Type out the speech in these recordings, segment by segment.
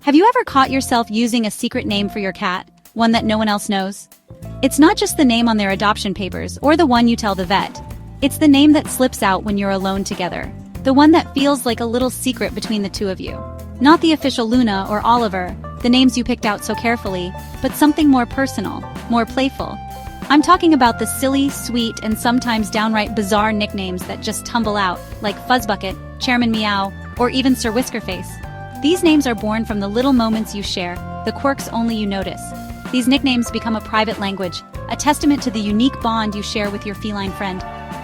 Have you ever caught yourself using a secret name for your cat, one that no one else knows? It's not just the name on their adoption papers or the one you tell the vet. It's the name that slips out when you're alone together. The one that feels like a little secret between the two of you. Not the official Luna or Oliver, the names you picked out so carefully, but something more personal, more playful. I'm talking about the silly, sweet, and sometimes downright bizarre nicknames that just tumble out, like Fuzzbucket, Chairman Meow, or even Sir Whiskerface. These names are born from the little moments you share, the quirks only you notice. These nicknames become a private language, a testament to the unique bond you share with your feline friend.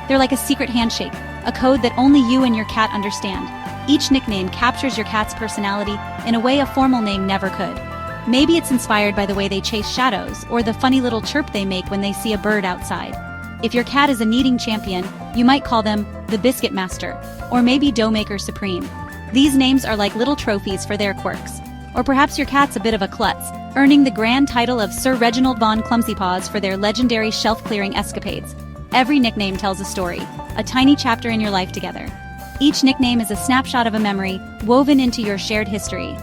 They're like a secret handshake, a code that only you and your cat understand. Each nickname captures your cat's personality in a way a formal name never could. Maybe it's inspired by the way they chase shadows, or the funny little chirp they make when they see a bird outside. If your cat is a kneading champion, you might call them the Biscuit Master, or maybe Dough Maker Supreme. These names are like little trophies for their quirks. Or perhaps your cat's a bit of a klutz, earning the grand title of Sir Reginald von Clumsy Paws for their legendary shelf-clearing escapades. Every nickname tells a story, a tiny chapter in your life together. Each nickname is a snapshot of a memory woven into your shared history.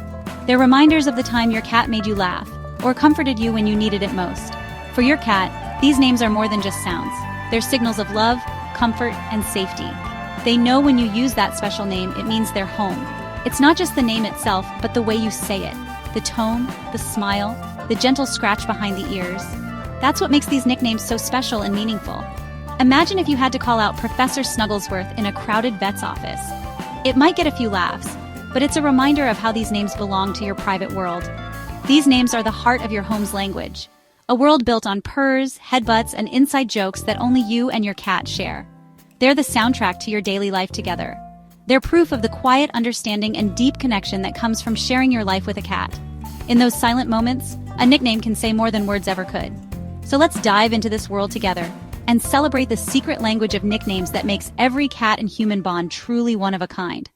They're reminders of the time your cat made you laugh, or comforted you when you needed it most. For your cat, these names are more than just sounds. They're signals of love, comfort, and safety. They know when you use that special name, it means they're home. It's not just the name itself, but the way you say it. The tone, the smile, the gentle scratch behind the ears. That's what makes these nicknames so special and meaningful. Imagine if you had to call out Professor Snugglesworth in a crowded vet's office. It might get a few laughs, but it's a reminder of how these names belong to your private world. These names are the heart of your home's language. A world built on purrs, headbutts, and inside jokes that only you and your cat share. They're the soundtrack to your daily life together. They're proof of the quiet understanding and deep connection that comes from sharing your life with a cat. In those silent moments, a nickname can say more than words ever could. So let's dive into this world together and celebrate the secret language of nicknames that makes every cat and human bond truly one of a kind.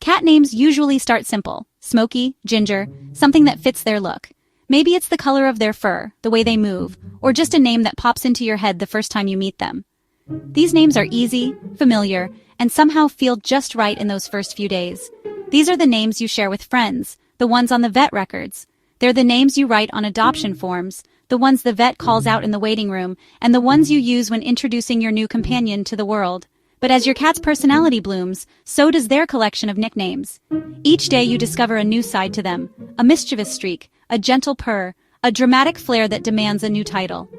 Cat names usually start simple: Smokey, Ginger, something that fits their look. Maybe it's the color of their fur, the way they move, or just a name that pops into your head the first time you meet them. These names are easy, familiar, and somehow feel just right in those first few days. These are the names you share with friends, the ones on the vet records. They're the names you write on adoption forms, the ones the vet calls out in the waiting room, and the ones you use when introducing your new companion to the world. But as your cat's personality blooms, so does their collection of nicknames. Each day you discover a new side to them, a mischievous streak, a gentle purr, a dramatic flair that demands a new title.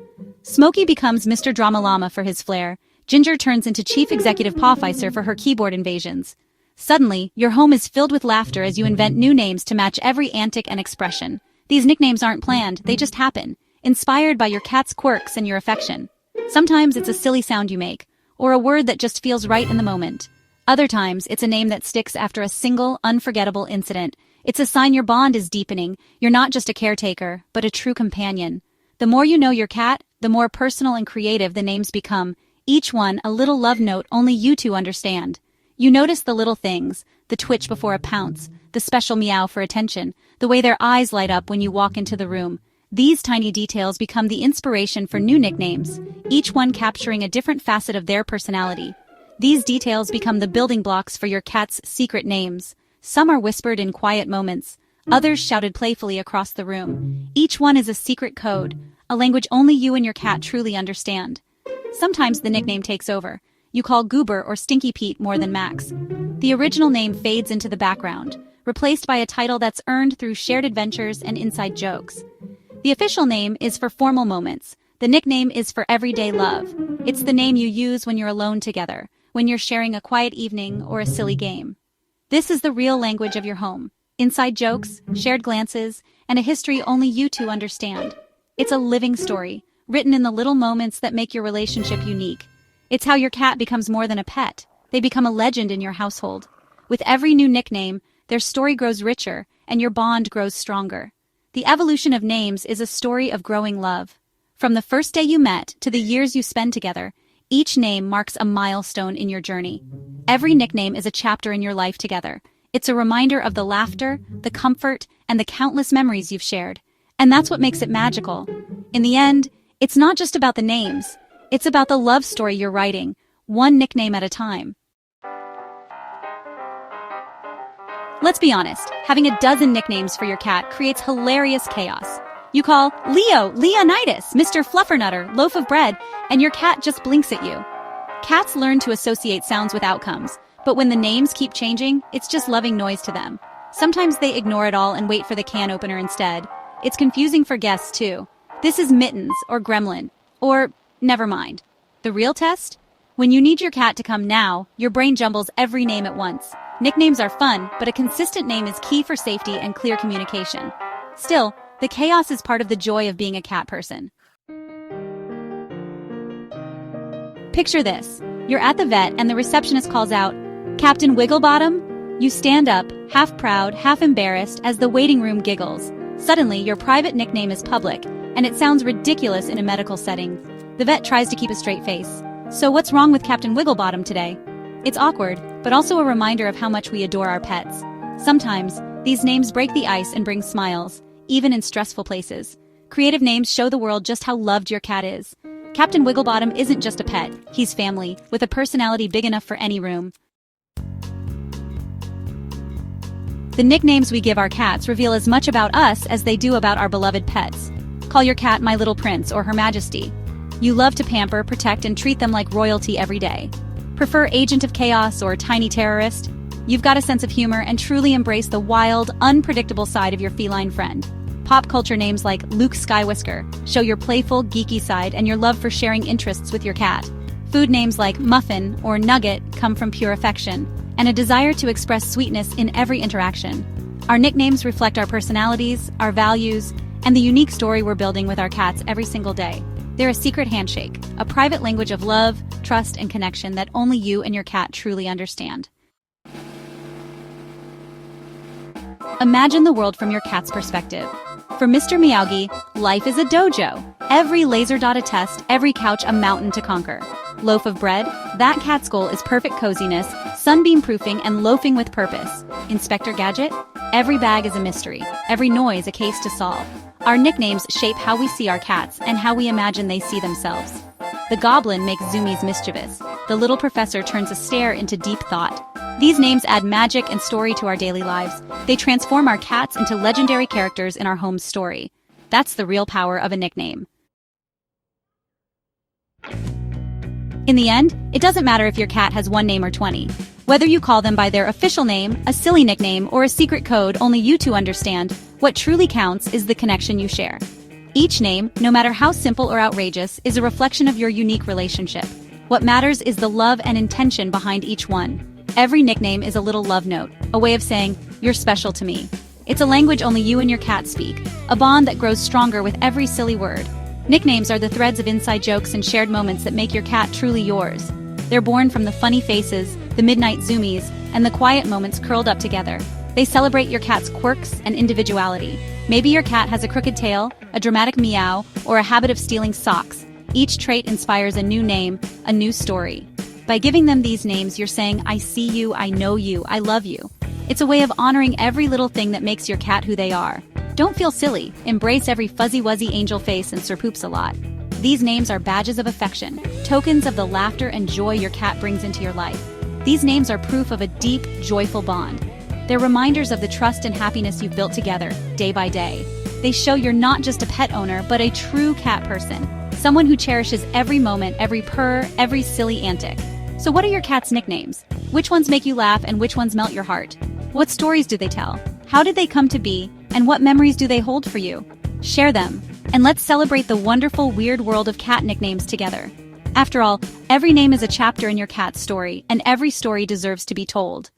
Smokey becomes Mr. Drama Llama for his flair. Ginger turns into Chief Executive Pawficer for her keyboard invasions. Suddenly, your home is filled with laughter as you invent new names to match every antic and expression. These nicknames aren't planned, they just happen, inspired by your cat's quirks and your affection. Sometimes it's a silly sound you make, or a word that just feels right in the moment. Other times, it's a name that sticks after a single, unforgettable incident. It's a sign your bond is deepening. You're not just a caretaker, but a true companion. The more you know your cat, the more personal and creative the names become, each one a little love note only you two understand. You notice the little things, the twitch before a pounce, the special meow for attention, the way their eyes light up when you walk into the room. These tiny details become the inspiration for new nicknames, each one capturing a different facet of their personality. These details become the building blocks for your cat's secret names. Some are whispered in quiet moments, others shouted playfully across the room. Each one is a secret code, a language only you and your cat truly understand. Sometimes the nickname takes over. You call Goober or Stinky Pete more than Max. The original name fades into the background, replaced by a title that's earned through shared adventures and inside jokes. The official name is for formal moments. The nickname is for everyday love. It's the name you use when you're alone together, when you're sharing a quiet evening or a silly game. This is the real language of your home. Inside jokes, shared glances, and a history only you two understand. It's a living story, written in the little moments that make your relationship unique. It's how your cat becomes more than a pet. They become a legend in your household. With every new nickname, their story grows richer, and your bond grows stronger. The evolution of names is a story of growing love. From the first day you met to the years you spend together, each name marks a milestone in your journey. Every nickname is a chapter in your life together. It's a reminder of the laughter, the comfort, and the countless memories you've shared. And that's what makes it magical. In the end, it's not just about the names. It's about the love story you're writing, one nickname at a time. Let's be honest, having a dozen nicknames for your cat creates hilarious chaos. You call Leo, Leonidas, Mr. Fluffernutter, Loaf of Bread, and your cat just blinks at you. Cats learn to associate sounds with outcomes, but when the names keep changing, it's just loving noise to them. Sometimes they ignore it all and wait for the can opener instead. It's confusing for guests, too. This is Mittens, or Gremlin, or never mind. The real test? When you need your cat to come now, your brain jumbles every name at once. Nicknames are fun, but a consistent name is key for safety and clear communication. Still, the chaos is part of the joy of being a cat person. Picture this. You're at the vet and the receptionist calls out, "Captain Wigglebottom?" You stand up, half proud, half embarrassed, as the waiting room giggles. Suddenly, your private nickname is public, and it sounds ridiculous in a medical setting. The vet tries to keep a straight face. "So what's wrong with Captain Wigglebottom today?" It's awkward, but also a reminder of how much we adore our pets. Sometimes, these names break the ice and bring smiles, even in stressful places. Creative names show the world just how loved your cat is. Captain Wigglebottom isn't just a pet, he's family, with a personality big enough for any room. The nicknames we give our cats reveal as much about us as they do about our beloved pets. Call your cat My Little Prince or Her Majesty. You love to pamper, protect, and treat them like royalty every day. Prefer Agent of Chaos or Tiny Terrorist? You've got a sense of humor and truly embrace the wild, unpredictable side of your feline friend. Pop culture names like Luke Skywhisker show your playful, geeky side and your love for sharing interests with your cat. Food names like Muffin or Nugget come from pure affection and a desire to express sweetness in every interaction. Our nicknames reflect our personalities, our values, and the unique story we're building with our cats every single day. They're a secret handshake, a private language of love, trust, and connection that only you and your cat truly understand. Imagine the world from your cat's perspective. For Mr. Meowgi, life is a dojo. Every laser dot a test, every couch a mountain to conquer. Loaf of Bread, that cat's goal is perfect coziness, sunbeam proofing, and loafing with purpose. Inspector Gadget, every bag is a mystery, every noise a case to solve. Our nicknames shape how we see our cats and how we imagine they see themselves. The Goblin makes zoomies mischievous. The Little Professor turns a stare into deep thought. These names add magic and story to our daily lives. They transform our cats into legendary characters in our home's story. That's the real power of a nickname. In the end, it doesn't matter if your cat has one name or 20. Whether you call them by their official name, a silly nickname, or a secret code only you two understand, what truly counts is the connection you share. Each name, no matter how simple or outrageous, is a reflection of your unique relationship. What matters is the love and intention behind each one. Every nickname is a little love note, a way of saying, "You're special to me." It's a language only you and your cat speak, a bond that grows stronger with every silly word. Nicknames are the threads of inside jokes and shared moments that make your cat truly yours. They're born from the funny faces, the midnight zoomies, and the quiet moments curled up together. They celebrate your cat's quirks and individuality. Maybe your cat has a crooked tail, a dramatic meow, or a habit of stealing socks. Each trait inspires a new name, a new story. By giving them these names, you're saying, "I see you, I know you, I love you." It's a way of honoring every little thing that makes your cat who they are. Don't feel silly. Embrace every fuzzy-wuzzy angel face and Sir Poops a lot. These names are badges of affection, tokens of the laughter and joy your cat brings into your life. These names are proof of a deep, joyful bond. They're reminders of the trust and happiness you've built together, day by day. They show you're not just a pet owner, but a true cat person. Someone who cherishes every moment, every purr, every silly antic. So what are your cat's nicknames? Which ones make you laugh and which ones melt your heart? What stories do they tell? How did they come to be? And what memories do they hold for you? Share them, and let's celebrate the wonderful, weird world of cat nicknames together. After all, every name is a chapter in your cat's story, and every story deserves to be told.